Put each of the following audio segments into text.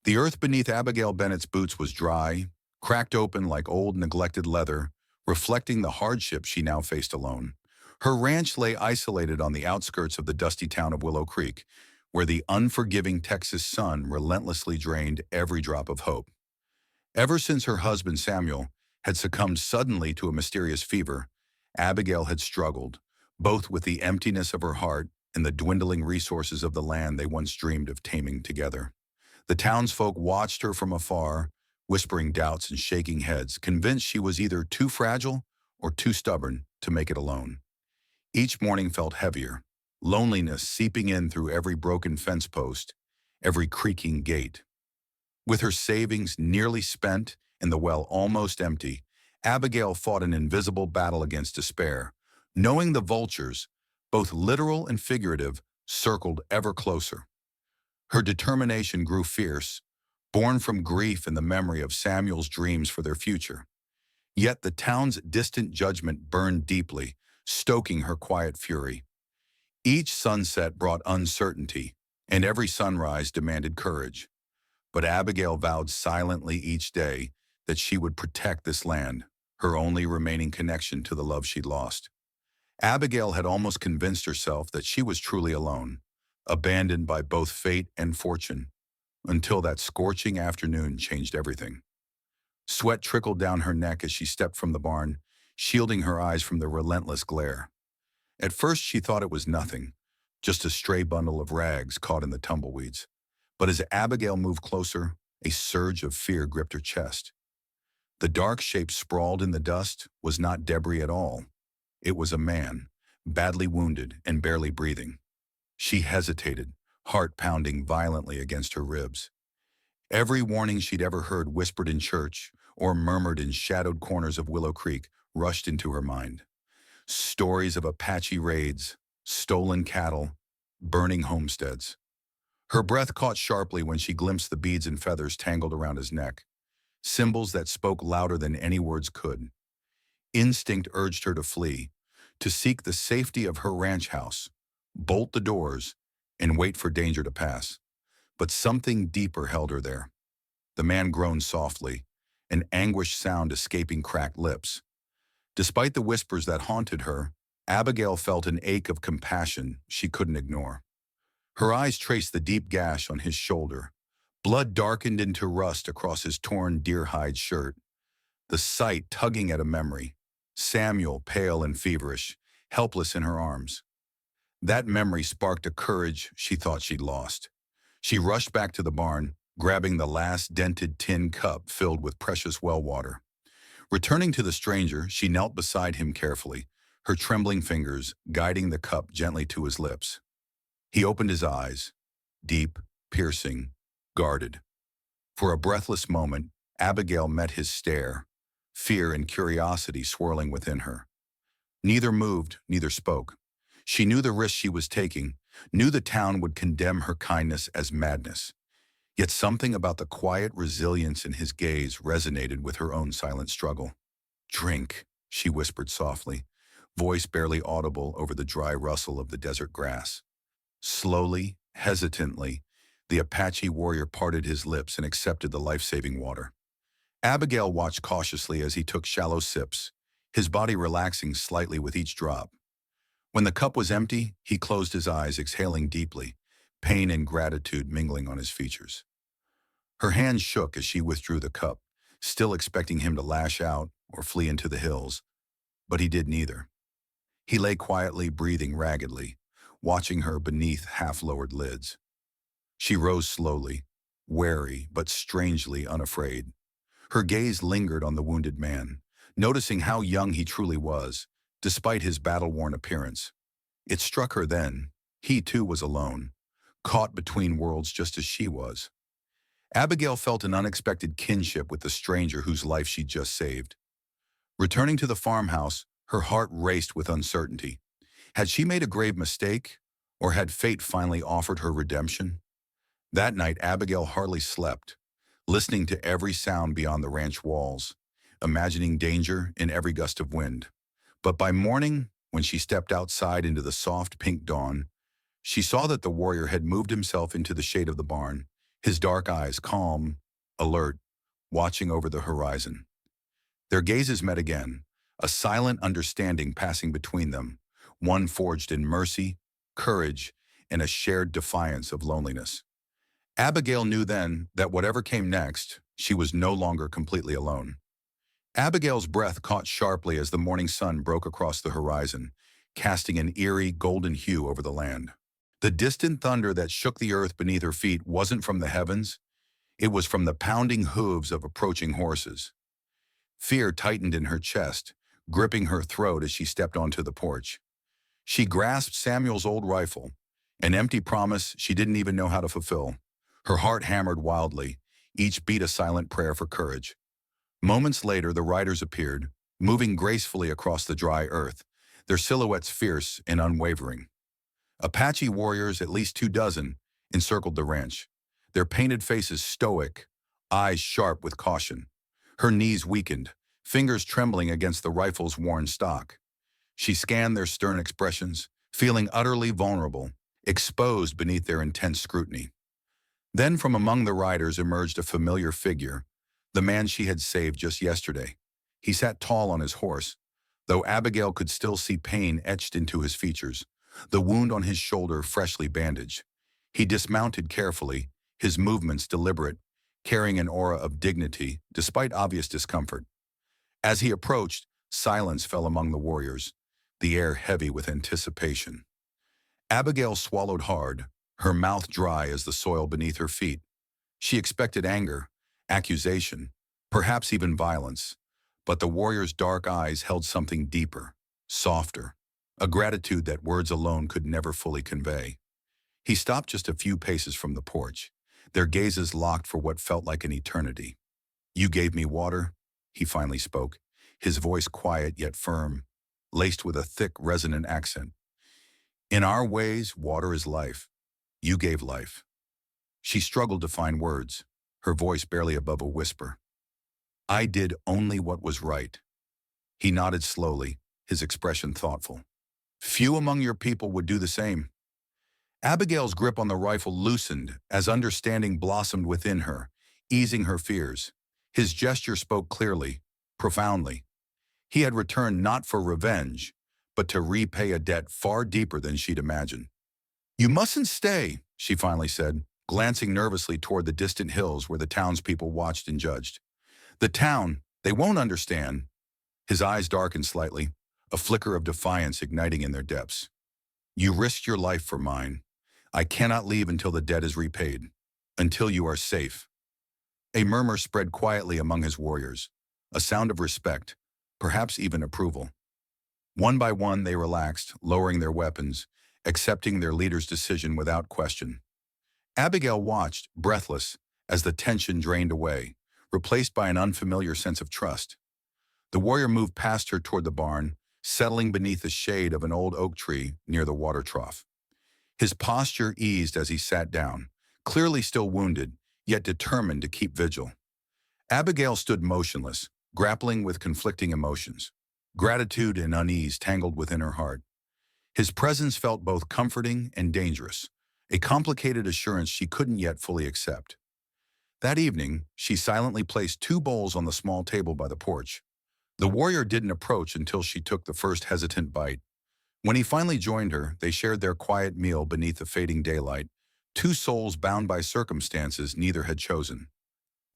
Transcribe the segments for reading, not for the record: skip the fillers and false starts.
The earth beneath Abigail Bennett's boots was dry, cracked open like old neglected leather, reflecting the hardship she now faced alone. Her ranch lay isolated on the outskirts of the dusty town of Willow Creek, where the unforgiving Texas sun relentlessly drained every drop of hope. Ever since her husband Samuel had succumbed suddenly to a mysterious fever, Abigail had struggled, both with the emptiness of her heart and the dwindling resources of the land they once dreamed of taming together. The townsfolk watched her from afar, whispering doubts and shaking heads, convinced she was either too fragile or too stubborn to make it alone. Each morning felt heavier, loneliness seeping in through every broken fence post, every creaking gate. With her savings nearly spent and the well almost empty, Abigail fought an invisible battle against despair, knowing the vultures, both literal and figurative, circled ever closer. Her determination grew fierce, born from grief and the memory of Samuel's dreams for their future. Yet the town's distant judgment burned deeply, stoking her quiet fury. Each sunset brought uncertainty, and every sunrise demanded courage. But Abigail vowed silently each day that she would protect this land, her only remaining connection to the love she'd lost. Abigail had almost convinced herself that she was truly alone, abandoned by both fate and fortune, until that scorching afternoon changed everything. Sweat trickled down her neck as she stepped from the barn, shielding her eyes from the relentless glare. At first she thought it was nothing, just a stray bundle of rags caught in the tumbleweeds. But as Abigail moved closer, a surge of fear gripped her chest. The dark shape sprawled in the dust was not debris at all. It was a man, badly wounded and barely breathing. She hesitated, heart pounding violently against her ribs. Every warning she'd ever heard whispered in church or murmured in shadowed corners of Willow Creek rushed into her mind. Stories of Apache raids, stolen cattle, burning homesteads. Her breath caught sharply when she glimpsed the beads and feathers tangled around his neck, symbols that spoke louder than any words could. Instinct urged her to flee, to seek the safety of her ranch house, bolt the doors, and wait for danger to pass. But something deeper held her there. The man groaned softly, an anguished sound escaping cracked lips. Despite the whispers that haunted her, Abigail felt an ache of compassion she couldn't ignore. Her eyes traced the deep gash on his shoulder. Blood darkened into rust across his torn deer-hide shirt. The sight tugging at a memory. Samuel, pale and feverish, helpless in her arms. That memory sparked a courage she thought she'd lost. She rushed back to the barn, grabbing the last dented tin cup filled with precious well water. Returning to the stranger, she knelt beside him carefully, her trembling fingers guiding the cup gently to his lips. He opened his eyes, deep, piercing, guarded. For a breathless moment, Abigail met his stare, fear and curiosity swirling within her. Neither moved, neither spoke. She knew the risk she was taking, knew the town would condemn her kindness as madness. Yet something about the quiet resilience in his gaze resonated with her own silent struggle. "Drink," she whispered softly, voice barely audible over the dry rustle of the desert grass. Slowly, hesitantly, the Apache warrior parted his lips and accepted the life-saving water. Abigail watched cautiously as he took shallow sips, his body relaxing slightly with each drop. When the cup was empty, he closed his eyes, exhaling deeply, pain and gratitude mingling on his features. Her hands shook as she withdrew the cup, still expecting him to lash out or flee into the hills, but he did neither. He lay quietly, breathing raggedly, watching her beneath half-lowered lids. She rose slowly, wary but strangely unafraid. Her gaze lingered on the wounded man, noticing how young he truly was, despite his battle-worn appearance. It struck her then, he too was alone, caught between worlds just as she was. Abigail felt an unexpected kinship with the stranger whose life she'd just saved. Returning to the farmhouse, her heart raced with uncertainty. Had she made a grave mistake, or had fate finally offered her redemption? That night, Abigail hardly slept, listening to every sound beyond the ranch walls, imagining danger in every gust of wind. But by morning, when she stepped outside into the soft pink dawn, she saw that the warrior had moved himself into the shade of the barn, his dark eyes calm, alert, watching over the horizon. Their gazes met again, a silent understanding passing between them, one forged in mercy, courage, and a shared defiance of loneliness. Abigail knew then that whatever came next, she was no longer completely alone. Abigail's breath caught sharply as the morning sun broke across the horizon, casting an eerie golden hue over the land. The distant thunder that shook the earth beneath her feet wasn't from the heavens, it was from the pounding hooves of approaching horses. Fear tightened in her chest, gripping her throat as she stepped onto the porch. She grasped Samuel's old rifle, an empty promise she didn't even know how to fulfill. Her heart hammered wildly, each beat a silent prayer for courage. Moments later, the riders appeared, moving gracefully across the dry earth, their silhouettes fierce and unwavering. Apache warriors, at least 24, encircled the ranch, their painted faces stoic, eyes sharp with caution. Her knees weakened, fingers trembling against the rifle's worn stock. She scanned their stern expressions, feeling utterly vulnerable, exposed beneath their intense scrutiny. Then from among the riders emerged a familiar figure, the man she had saved just yesterday. He sat tall on his horse, though Abigail could still see pain etched into his features, the wound on his shoulder freshly bandaged. He dismounted carefully, his movements deliberate, carrying an aura of dignity despite obvious discomfort. As he approached, silence fell among the warriors, the air heavy with anticipation. Abigail swallowed hard, her mouth dry as the soil beneath her feet. She expected anger, accusation, perhaps even violence, but the warrior's dark eyes held something deeper, softer, a gratitude that words alone could never fully convey. He stopped just a few paces from the porch, their gazes locked for what felt like an eternity. "You gave me water," he finally spoke, his voice quiet yet firm, laced with a thick, resonant accent. "In our ways, water is life. You gave life." She struggled to find words, her voice barely above a whisper. "I did only what was right." He nodded slowly, his expression thoughtful. "Few among your people would do the same." Abigail's grip on the rifle loosened as understanding blossomed within her, easing her fears. His gesture spoke clearly, profoundly. He had returned not for revenge, but to repay a debt far deeper than she'd imagined. "You mustn't stay," she finally said, glancing nervously toward the distant hills where the townspeople watched and judged. "The town, they won't understand." His eyes darkened slightly, a flicker of defiance igniting in their depths. "You risked your life for mine. I cannot leave until the debt is repaid, until you are safe." A murmur spread quietly among his warriors, a sound of respect, perhaps even approval. One by one they relaxed, lowering their weapons, accepting their leader's decision without question. Abigail watched, breathless, as the tension drained away, replaced by an unfamiliar sense of trust. The warrior moved past her toward the barn, settling beneath the shade of an old oak tree near the water trough. His posture eased as he sat down, clearly still wounded, yet determined to keep vigil. Abigail stood motionless, grappling with conflicting emotions. Gratitude and unease tangled within her heart. His presence felt both comforting and dangerous, a complicated assurance she couldn't yet fully accept. That evening, she silently placed 2 bowls on the small table by the porch. The warrior didn't approach until she took the first hesitant bite. When he finally joined her, they shared their quiet meal beneath the fading daylight, 2 souls bound by circumstances neither had chosen.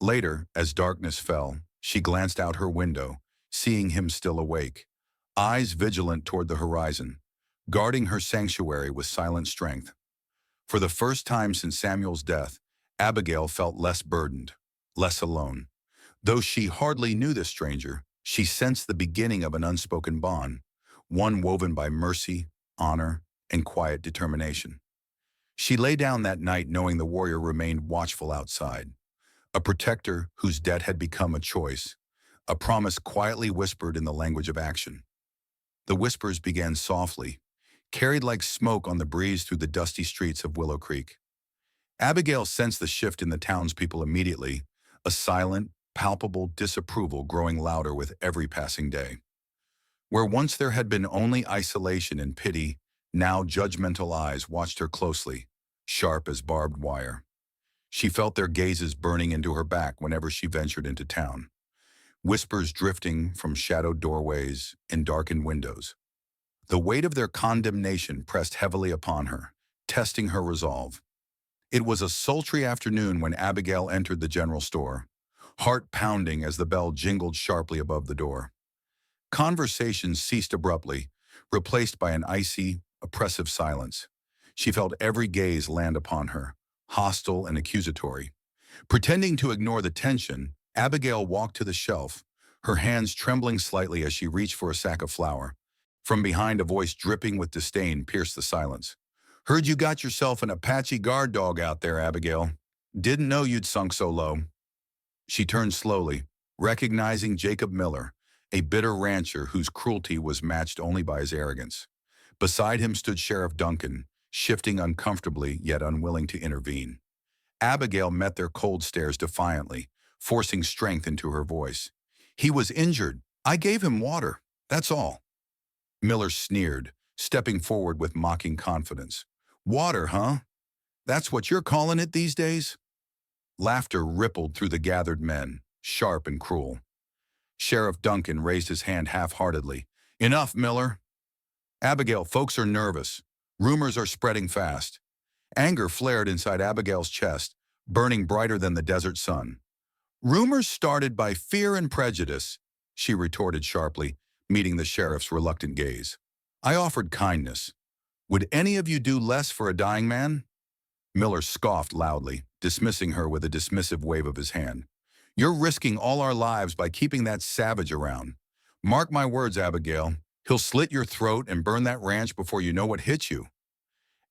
Later, as darkness fell, she glanced out her window, seeing him still awake, eyes vigilant toward the horizon, guarding her sanctuary with silent strength. For the first time since Samuel's death, Abigail felt less burdened, less alone. Though she hardly knew this stranger, she sensed the beginning of an unspoken bond, one woven by mercy, honor, and quiet determination. She lay down that night knowing the warrior remained watchful outside, a protector whose debt had become a choice, a promise quietly whispered in the language of action. The whispers began softly, carried like smoke on the breeze through the dusty streets of Willow Creek. Abigail sensed the shift in the townspeople immediately, a silent, palpable disapproval growing louder with every passing day. Where once there had been only isolation and pity, now judgmental eyes watched her closely, sharp as barbed wire. She felt their gazes burning into her back whenever she ventured into town, whispers drifting from shadowed doorways and darkened windows. The weight of their condemnation pressed heavily upon her, testing her resolve. It was a sultry afternoon when Abigail entered the general store, heart pounding as the bell jingled sharply above the door. Conversation ceased abruptly, replaced by an icy, oppressive silence. She felt every gaze land upon her, hostile and accusatory. Pretending to ignore the tension, Abigail walked to the shelf, her hands trembling slightly as she reached for a sack of flour. From behind, a voice dripping with disdain pierced the silence. "Heard you got yourself an Apache guard dog out there, Abigail. Didn't know you'd sunk so low." She turned slowly, recognizing Jacob Miller, a bitter rancher whose cruelty was matched only by his arrogance. Beside him stood Sheriff Duncan, shifting uncomfortably yet unwilling to intervene. Abigail met their cold stares defiantly, forcing strength into her voice. "He was injured. I gave him water. That's all." Miller sneered, stepping forward with mocking confidence. "Water, huh? That's what you're calling it these days?" Laughter rippled through the gathered men, sharp and cruel. Sheriff Duncan raised his hand half-heartedly. "Enough, Miller." "Abigail, folks are nervous. Rumors are spreading fast." Anger flared inside Abigail's chest, burning brighter than the desert sun. "Rumors started by fear and prejudice," she retorted sharply, meeting the sheriff's reluctant gaze. "I offered kindness. Would any of you do less for a dying man?" Miller scoffed loudly, dismissing her with a dismissive wave of his hand. "You're risking all our lives by keeping that savage around. Mark my words, Abigail. He'll slit your throat and burn that ranch before you know what hit you."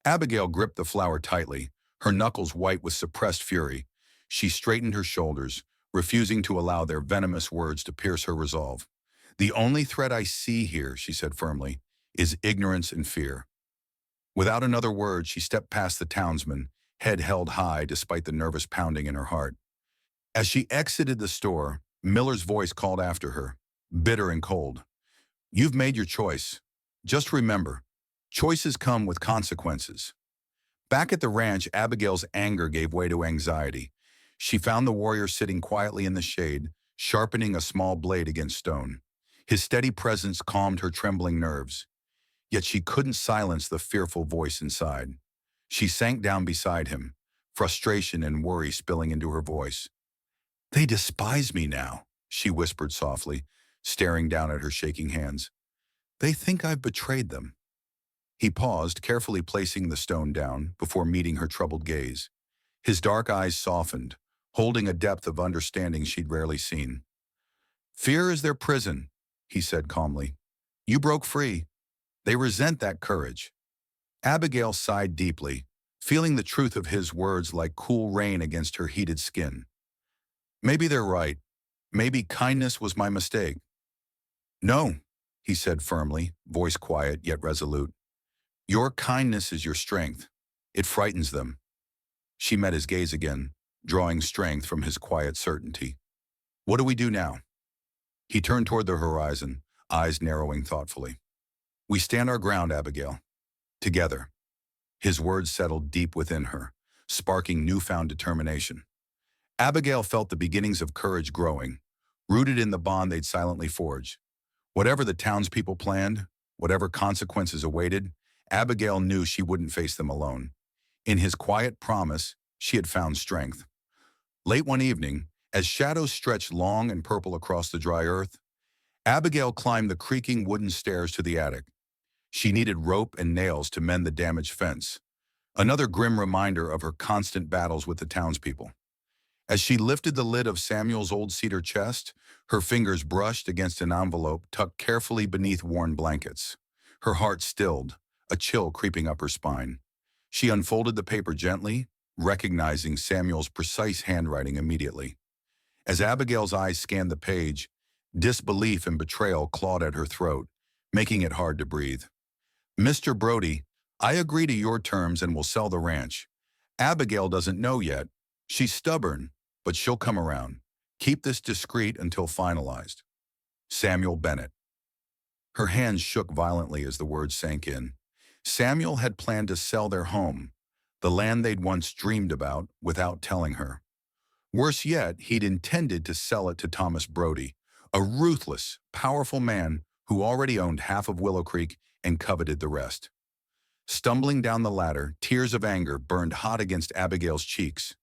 Abigail gripped the flower tightly, her knuckles white with suppressed fury. She straightened her shoulders, refusing to allow their venomous words to pierce her resolve. "The only threat I see here," she said firmly, "is ignorance and fear." Without another word, she stepped past the townsman, head held high despite the nervous pounding in her heart. As she exited the store, Miller's voice called after her, bitter and cold. "You've made your choice. Just remember, choices come with consequences." Back at the ranch, Abigail's anger gave way to anxiety. She found the warrior sitting quietly in the shade, sharpening a small blade against stone. His steady presence calmed her trembling nerves. Yet she couldn't silence the fearful voice inside. She sank down beside him, frustration and worry spilling into her voice. "They despise me now," she whispered softly, staring down at her shaking hands. "They think I've betrayed them." He paused, carefully placing the stone down before meeting her troubled gaze. His dark eyes softened, holding a depth of understanding she'd rarely seen. "Fear is their prison," he said calmly. "You broke free. They resent that courage." Abigail sighed deeply, feeling the truth of his words like cool rain against her heated skin. "Maybe they're right. Maybe kindness was my mistake." "No," he said firmly, voice quiet yet resolute. "Your kindness is your strength. It frightens them." She met his gaze again, drawing strength from his quiet certainty. "What do we do now?" He turned toward the horizon, eyes narrowing thoughtfully. "We stand our ground, Abigail. Together." His words settled deep within her, sparking newfound determination. Abigail felt the beginnings of courage growing, rooted in the bond they'd silently forged. Whatever the townspeople planned, whatever consequences awaited, Abigail knew she wouldn't face them alone. In his quiet promise, she had found strength. Late one evening, as shadows stretched long and purple across the dry earth, Abigail climbed the creaking wooden stairs to the attic. She needed rope and nails to mend the damaged fence, another grim reminder of her constant battles with the townspeople. As she lifted the lid of Samuel's old cedar chest, her fingers brushed against an envelope tucked carefully beneath worn blankets. Her heart stilled, a chill creeping up her spine. She unfolded the paper gently, recognizing Samuel's precise handwriting immediately. As Abigail's eyes scanned the page, disbelief and betrayal clawed at her throat, making it hard to breathe. "Mr. Brody, I agree to your terms and will sell the ranch. Abigail doesn't know yet. She's stubborn, but she'll come around. Keep this discreet until finalized. Samuel Bennett." Her hands shook violently as the words sank in. Samuel had planned to sell their home, the land they'd once dreamed about without telling her. Worse yet, he'd intended to sell it to Thomas Brody, a ruthless, powerful man who already owned half of Willow Creek and coveted the rest. Stumbling down the ladder, tears of anger burned hot against Abigail's cheeks.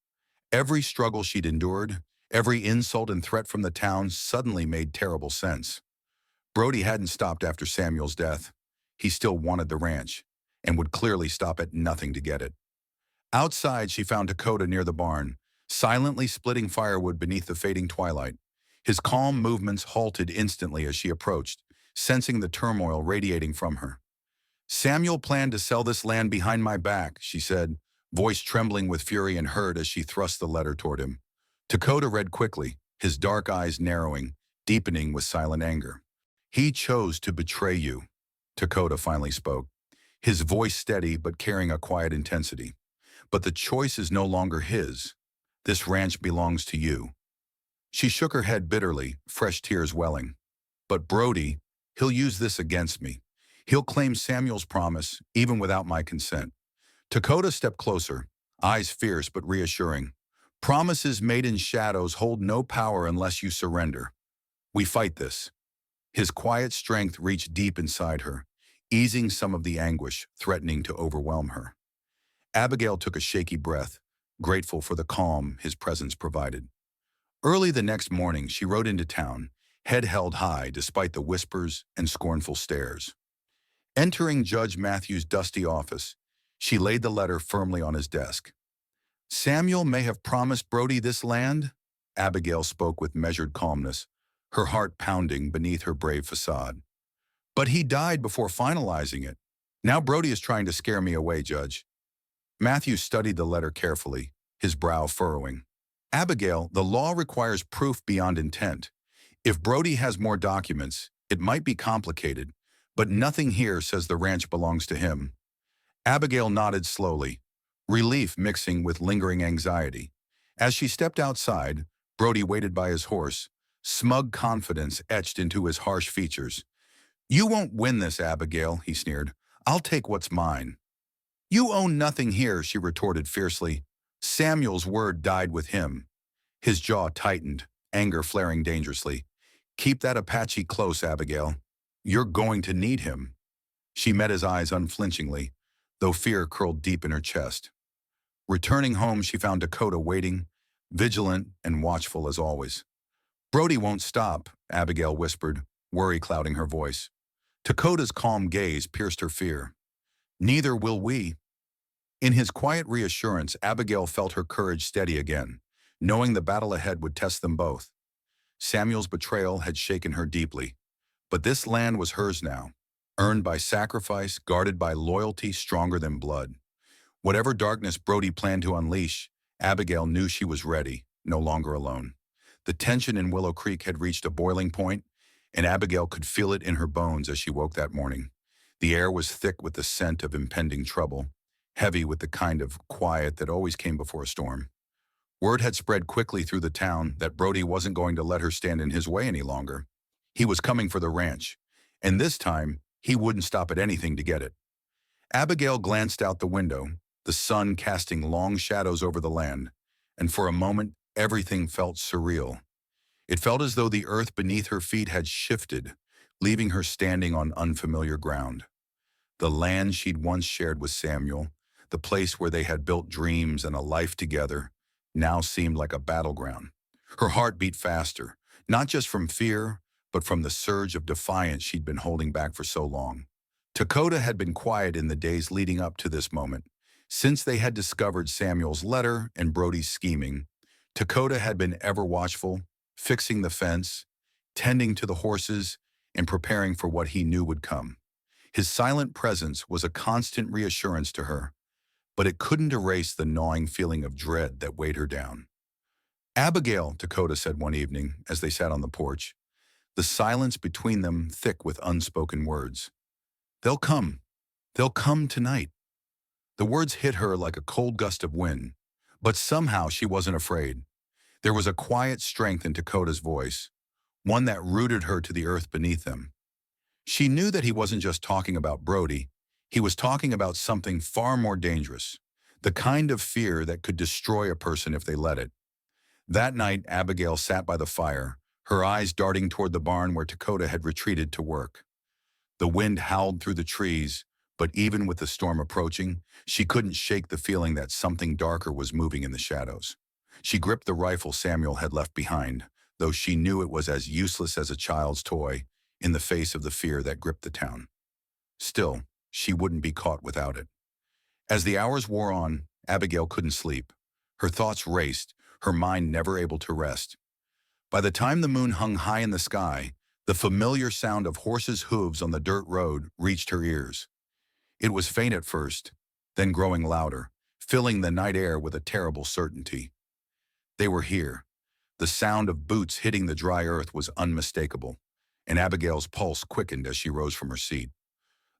Every struggle she'd endured, every insult and threat from the town suddenly made terrible sense. Brody hadn't stopped after Samuel's death. He still wanted the ranch, and would clearly stop at nothing to get it. Outside, she found Dakota near the barn, silently splitting firewood beneath the fading twilight. His calm movements halted instantly as she approached, sensing the turmoil radiating from her. "Samuel planned to sell this land behind my back," she said, voice trembling with fury and hurt as she thrust the letter toward him. Dakota read quickly, his dark eyes narrowing, deepening with silent anger. "He chose to betray you," Dakota finally spoke, his voice steady but carrying a quiet intensity. "But the choice is no longer his. This ranch belongs to you." She shook her head bitterly, fresh tears welling. "But Brody, he'll use this against me. He'll claim Samuel's promise, even without my consent." Dakota stepped closer, eyes fierce but reassuring. "Promises made in shadows hold no power unless you surrender. We fight this." His quiet strength reached deep inside her, easing some of the anguish threatening to overwhelm her. Abigail took a shaky breath, grateful for the calm his presence provided. Early the next morning, she rode into town, head held high despite the whispers and scornful stares. Entering Judge Matthew's dusty office, she laid the letter firmly on his desk. "Samuel may have promised Brody this land," Abigail spoke with measured calmness, her heart pounding beneath her brave facade. "But he died before finalizing it. Now Brody is trying to scare me away, Judge." Matthew studied the letter carefully, his brow furrowing. "Abigail, the law requires proof beyond intent. If Brody has more documents, it might be complicated, but nothing here says the ranch belongs to him." Abigail nodded slowly, relief mixing with lingering anxiety. As she stepped outside, Brody waited by his horse, smug confidence etched into his harsh features. "You won't win this, Abigail," he sneered. "I'll take what's mine." "You own nothing here," she retorted fiercely. "Samuel's word died with him." His jaw tightened, anger flaring dangerously. "Keep that Apache close, Abigail. You're going to need him." She met his eyes unflinchingly, though fear curled deep in her chest. Returning home, she found Dakota waiting, vigilant and watchful as always. "Brody won't stop," Abigail whispered, worry clouding her voice. Dakota's calm gaze pierced her fear. "Neither will we." In his quiet reassurance, Abigail felt her courage steady again, knowing the battle ahead would test them both. Samuel's betrayal had shaken her deeply, but this land was hers now, earned by sacrifice, guarded by loyalty stronger than blood. Whatever darkness Brody planned to unleash, Abigail knew she was ready, no longer alone. The tension in Willow Creek had reached a boiling point, and Abigail could feel it in her bones as she woke that morning. The air was thick with the scent of impending trouble, heavy with the kind of quiet that always came before a storm. Word had spread quickly through the town that Brody wasn't going to let her stand in his way any longer. He was coming for the ranch, and this time, he wouldn't stop at anything to get it. Abigail glanced out the window, the sun casting long shadows over the land, and for a moment, everything felt surreal. It felt as though the earth beneath her feet had shifted, leaving her standing on unfamiliar ground. The land she'd once shared with Samuel, the place where they had built dreams and a life together, now seemed like a battleground. Her heart beat faster, not just from fear, but from the surge of defiance she'd been holding back for so long. Dakota had been quiet in the days leading up to this moment. Since they had discovered Samuel's letter and Brody's scheming, Dakota had been ever watchful, fixing the fence, tending to the horses, and preparing for what he knew would come. His silent presence was a constant reassurance to her, but it couldn't erase the gnawing feeling of dread that weighed her down. "Abigail," Dakota said one evening as they sat on the porch, the silence between them thick with unspoken words. "They'll come. They'll come tonight." The words hit her like a cold gust of wind, but somehow she wasn't afraid. There was a quiet strength in Dakota's voice, one that rooted her to the earth beneath them. She knew that he wasn't just talking about Brody, he was talking about something far more dangerous, the kind of fear that could destroy a person if they let it. That night, Abigail sat by the fire, her eyes darting toward the barn where Dakota had retreated to work. The wind howled through the trees, but even with the storm approaching, she couldn't shake the feeling that something darker was moving in the shadows. She gripped the rifle Samuel had left behind, though she knew it was as useless as a child's toy in the face of the fear that gripped the town. Still, she wouldn't be caught without it. As the hours wore on, Abigail couldn't sleep. Her thoughts raced, her mind never able to rest. By the time the moon hung high in the sky, the familiar sound of horses' hooves on the dirt road reached her ears. It was faint at first, then growing louder, filling the night air with a terrible certainty. They were here. The sound of boots hitting the dry earth was unmistakable, and Abigail's pulse quickened as she rose from her seat.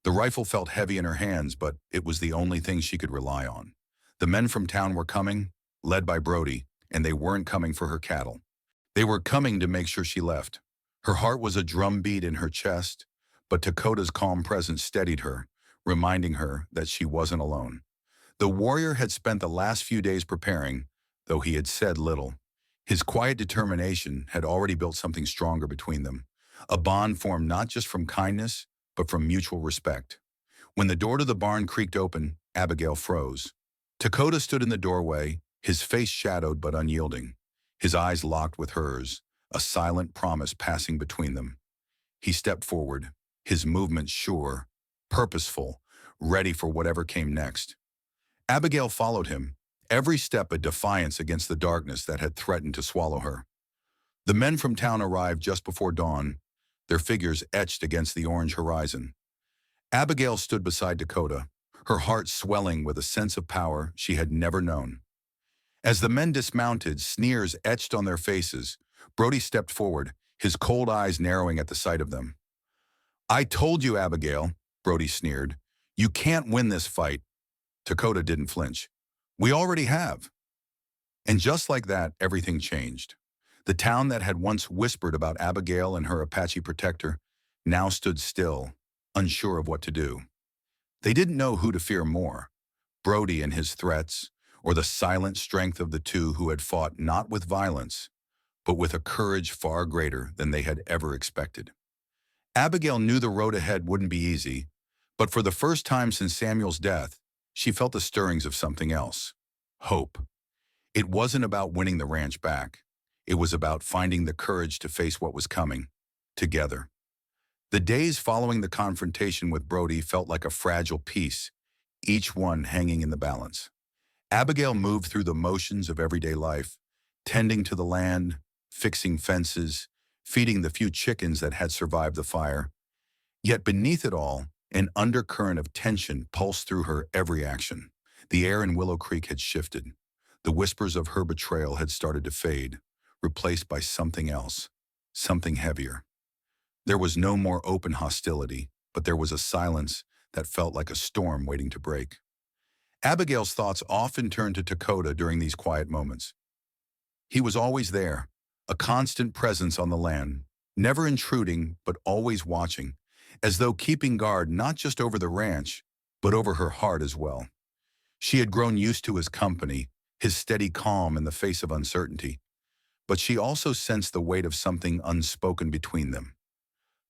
The rifle felt heavy in her hands, but it was the only thing she could rely on. The men from town were coming, led by Brody, and they weren't coming for her cattle. They were coming to make sure she left. Her heart was a drumbeat in her chest, but Dakota's calm presence steadied her, reminding her that she wasn't alone. The warrior had spent the last few days preparing, though he had said little. His quiet determination had already built something stronger between them, a bond formed not just from kindness, but from mutual respect. When the door to the barn creaked open, Abigail froze. Dakota stood in the doorway, his face shadowed but unyielding, his eyes locked with hers, a silent promise passing between them. He stepped forward, his movements sure, purposeful, ready for whatever came next. Abigail followed him, every step a defiance against the darkness that had threatened to swallow her. The men from town arrived just before dawn, their figures etched against the orange horizon. Abigail stood beside Dakota, her heart swelling with a sense of power she had never known. As the men dismounted, sneers etched on their faces, Brody stepped forward, his cold eyes narrowing at the sight of them. "I told you, Abigail," Brody sneered. "You can't win this fight." Dakota didn't flinch. "We already have." And just like that, everything changed. The town that had once whispered about Abigail and her Apache protector now stood still, unsure of what to do. They didn't know who to fear more, Brody and his threats, or the silent strength of the two who had fought not with violence, but with a courage far greater than they had ever expected. Abigail knew the road ahead wouldn't be easy, but for the first time since Samuel's death, she felt the stirrings of something else. Hope. It wasn't about winning the ranch back. It was about finding the courage to face what was coming, together. The days following the confrontation with Brody felt like a fragile piece, each one hanging in the balance. Abigail moved through the motions of everyday life, tending to the land, fixing fences, feeding the few chickens that had survived the fire. Yet beneath it all, an undercurrent of tension pulsed through her every action. The air in Willow Creek had shifted. The whispers of her betrayal had started to fade, replaced by something else, something heavier. There was no more open hostility, but there was a silence that felt like a storm waiting to break. Abigail's thoughts often turned to Dakota during these quiet moments. He was always there, a constant presence on the land, never intruding but always watching, as though keeping guard not just over the ranch, but over her heart as well. She had grown used to his company, his steady calm in the face of uncertainty, but she also sensed the weight of something unspoken between them.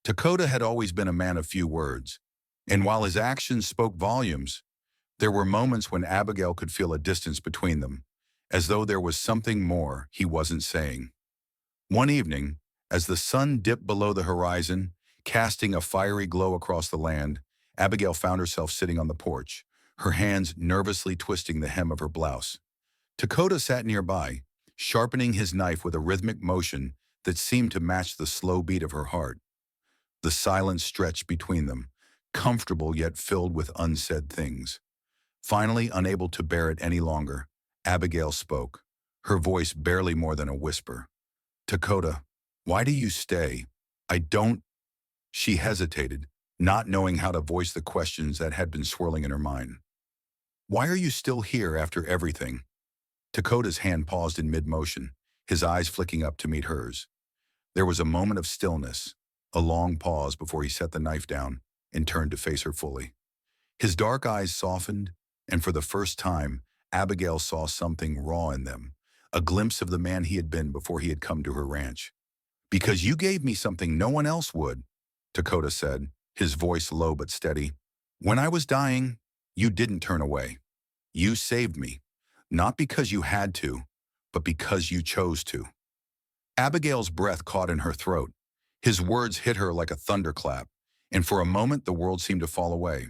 Dakota had always been a man of few words, and while his actions spoke volumes, there were moments when Abigail could feel a distance between them, as though there was something more he wasn't saying. One evening, as the sun dipped below the horizon, casting a fiery glow across the land, Abigail found herself sitting on the porch, her hands nervously twisting the hem of her blouse. Dakota sat nearby, sharpening his knife with a rhythmic motion that seemed to match the slow beat of her heart. The silence stretched between them, comfortable yet filled with unsaid things. Finally, unable to bear it any longer, Abigail spoke, her voice barely more than a whisper. "Dakota, why do you stay? I don't—" She hesitated, not knowing how to voice the questions that had been swirling in her mind. "Why are you still here after everything?" Dakota's hand paused in mid-motion, his eyes flicking up to meet hers. There was a moment of stillness, a long pause before he set the knife down and turned to face her fully. His dark eyes softened, and for the first time, Abigail saw something raw in them, a glimpse of the man he had been before he had come to her ranch. "Because you gave me something no one else would," Dakota said, his voice low but steady. "When I was dying, you didn't turn away. You saved me, not because you had to, but because you chose to." Abigail's breath caught in her throat. His words hit her like a thunderclap, and for a moment the world seemed to fall away.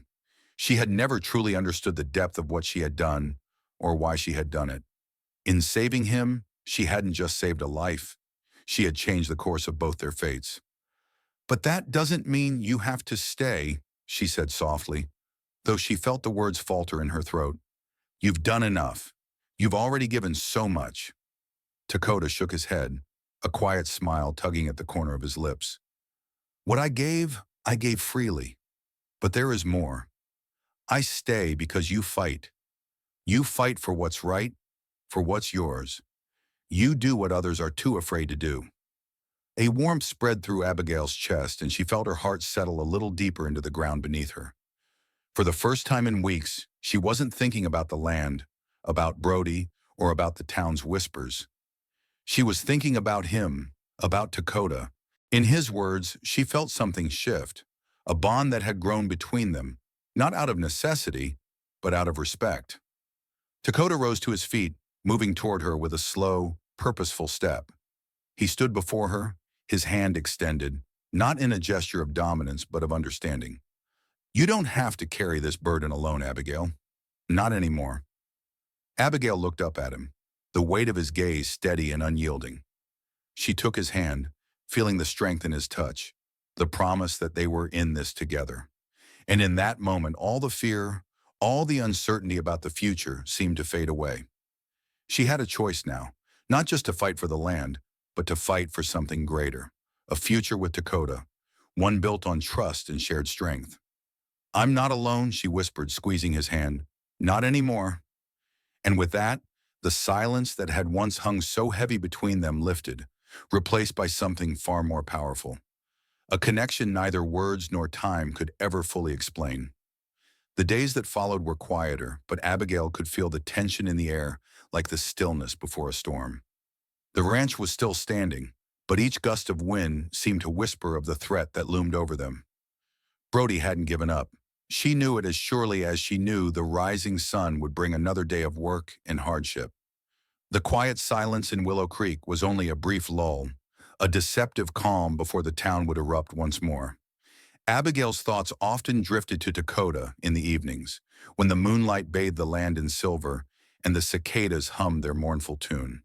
She had never truly understood the depth of what she had done, or why she had done it. In saving him, she hadn't just saved a life. She had changed the course of both their fates. "But that doesn't mean you have to stay," she said softly, though she felt the words falter in her throat. "You've done enough. You've already given so much." Dakota shook his head, a quiet smile tugging at the corner of his lips. "What I gave freely. But there is more. I stay because you fight. You fight for what's right, for what's yours. You do what others are too afraid to do." A warmth spread through Abigail's chest, and she felt her heart settle a little deeper into the ground beneath her. For the first time in weeks, she wasn't thinking about the land, about Brody, or about the town's whispers. She was thinking about him, about Dakota. In his words, she felt something shift, a bond that had grown between them, not out of necessity, but out of respect. Dakota rose to his feet, moving toward her with a slow, purposeful step. He stood before her, his hand extended, not in a gesture of dominance but of understanding. "You don't have to carry this burden alone, Abigail. Not anymore." Abigail looked up at him, the weight of his gaze steady and unyielding. She took his hand, feeling the strength in his touch, the promise that they were in this together. And in that moment, all the fear, all the uncertainty about the future seemed to fade away. She had a choice now, not just to fight for the land, but to fight for something greater, a future with Dakota, one built on trust and shared strength. "I'm not alone," she whispered, squeezing his hand. "Not anymore." And with that, the silence that had once hung so heavy between them lifted, replaced by something far more powerful. A connection neither words nor time could ever fully explain. The days that followed were quieter, but Abigail could feel the tension in the air, like the stillness before a storm. The ranch was still standing, but each gust of wind seemed to whisper of the threat that loomed over them. Brody hadn't given up. She knew it as surely as she knew the rising sun would bring another day of work and hardship. The quiet silence in Willow Creek was only a brief lull, a deceptive calm before the town would erupt once more. Abigail's thoughts often drifted to Dakota in the evenings, when the moonlight bathed the land in silver and the cicadas hummed their mournful tune.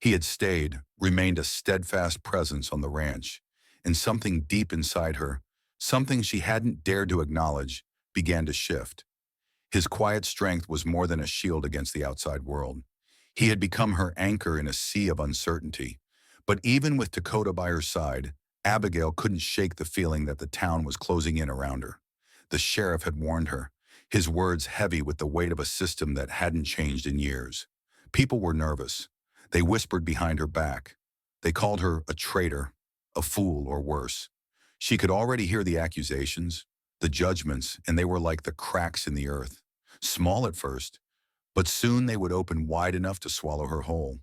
He had stayed, remained a steadfast presence on the ranch, and something deep inside her, something she hadn't dared to acknowledge, began to shift. His quiet strength was more than a shield against the outside world. He had become her anchor in a sea of uncertainty. But even with Dakota by her side, Abigail couldn't shake the feeling that the town was closing in around her. The sheriff had warned her, his words heavy with the weight of a system that hadn't changed in years. People were nervous. They whispered behind her back. They called her a traitor, a fool, or worse. She could already hear the accusations, the judgments, and they were like the cracks in the earth. Small at first, but soon they would open wide enough to swallow her whole.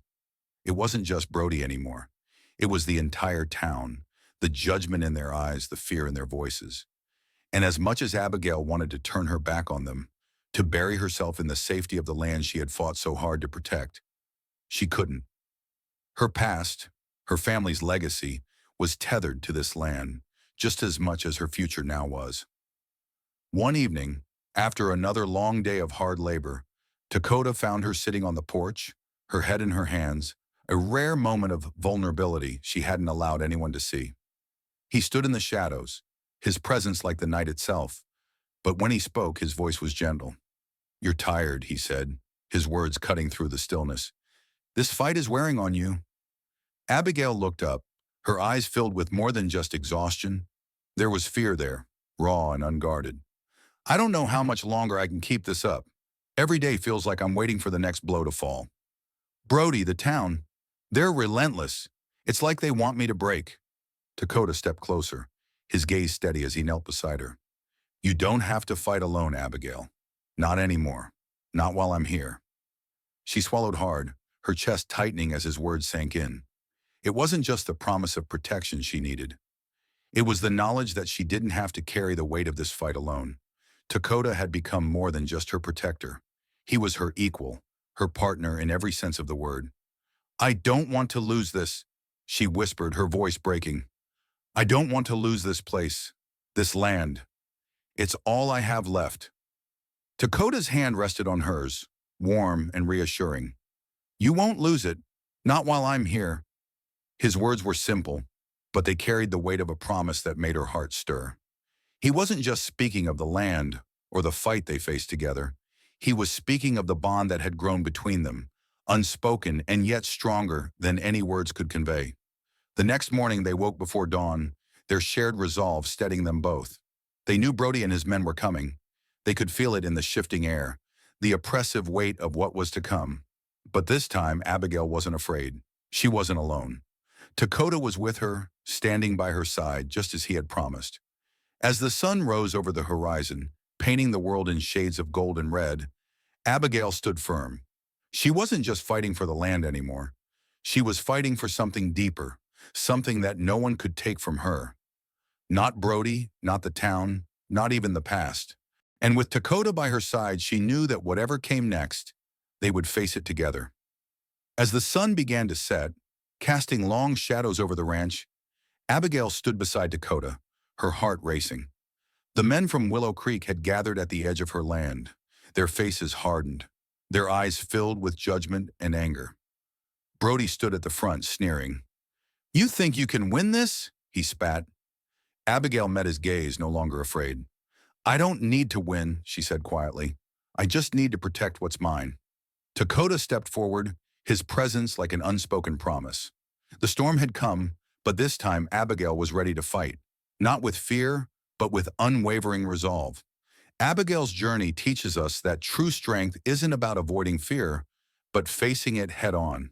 It wasn't just Brody anymore. It was the entire town, the judgment in their eyes, the fear in their voices. And as much as Abigail wanted to turn her back on them, to bury herself in the safety of the land she had fought so hard to protect, she couldn't. Her past, her family's legacy, was tethered to this land, just as much as her future now was. One evening, after another long day of hard labor, Dakota found her sitting on the porch, her head in her hands, a rare moment of vulnerability she hadn't allowed anyone to see. He stood in the shadows, his presence like the night itself, but when he spoke, his voice was gentle. "You're tired," he said, his words cutting through the stillness. "This fight is wearing on you." Abigail looked up, her eyes filled with more than just exhaustion. There was fear there, raw and unguarded. "I don't know how much longer I can keep this up. Every day feels like I'm waiting for the next blow to fall. Brody, the town, they're relentless. It's like they want me to break." Dakota stepped closer, his gaze steady as he knelt beside her. "You don't have to fight alone, Abigail. Not anymore. Not while I'm here." She swallowed hard, her chest tightening as his words sank in. It wasn't just the promise of protection she needed. It was the knowledge that she didn't have to carry the weight of this fight alone. Dakota had become more than just her protector. He was her equal, her partner in every sense of the word. "I don't want to lose this," she whispered, her voice breaking. "I don't want to lose this place, this land. It's all I have left." Dakota's hand rested on hers, warm and reassuring. "You won't lose it, not while I'm here." His words were simple, but they carried the weight of a promise that made her heart stir. He wasn't just speaking of the land or the fight they faced together. He was speaking of the bond that had grown between them, unspoken and yet stronger than any words could convey. The next morning they woke before dawn, their shared resolve steadying them both. They knew Brody and his men were coming. They could feel it in the shifting air, the oppressive weight of what was to come. But this time, Abigail wasn't afraid. She wasn't alone. Dakota was with her, standing by her side, just as he had promised. As the sun rose over the horizon, painting the world in shades of gold and red, Abigail stood firm. She wasn't just fighting for the land anymore. She was fighting for something deeper, something that no one could take from her. Not Brody, not the town, not even the past. And with Dakota by her side, she knew that whatever came next, they would face it together. As the sun began to set, casting long shadows over the ranch, Abigail stood beside Dakota, her heart racing. The men from Willow Creek had gathered at the edge of her land, their faces hardened, their eyes filled with judgment and anger. Brody stood at the front, sneering. "You think you can win this?" he spat. Abigail met his gaze, no longer afraid. "I don't need to win," she said quietly. "I just need to protect what's mine." Dakota stepped forward, his presence like an unspoken promise. The storm had come, but this time Abigail was ready to fight, not with fear, but with unwavering resolve. Abigail's journey teaches us that true strength isn't about avoiding fear, but facing it head-on.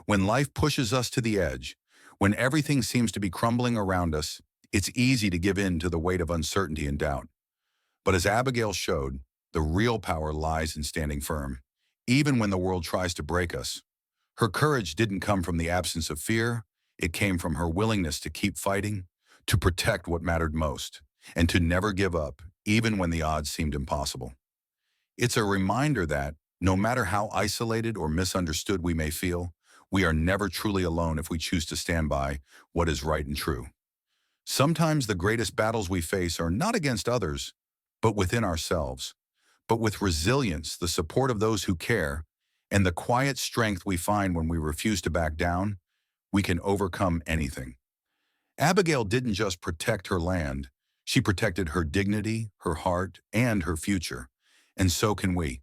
When life pushes us to the edge, when everything seems to be crumbling around us, it's easy to give in to the weight of uncertainty and doubt. But as Abigail showed, the real power lies in standing firm, even when the world tries to break us. Her courage didn't come from the absence of fear, it came from her willingness to keep fighting, to protect what mattered most, and to never give up, even when the odds seemed impossible. It's a reminder that, no matter how isolated or misunderstood we may feel, we are never truly alone if we choose to stand by what is right and true. Sometimes the greatest battles we face are not against others, but within ourselves. But with resilience, the support of those who care, and the quiet strength we find when we refuse to back down, we can overcome anything. Abigail didn't just protect her land, she protected her dignity, her heart, and her future. And so can we.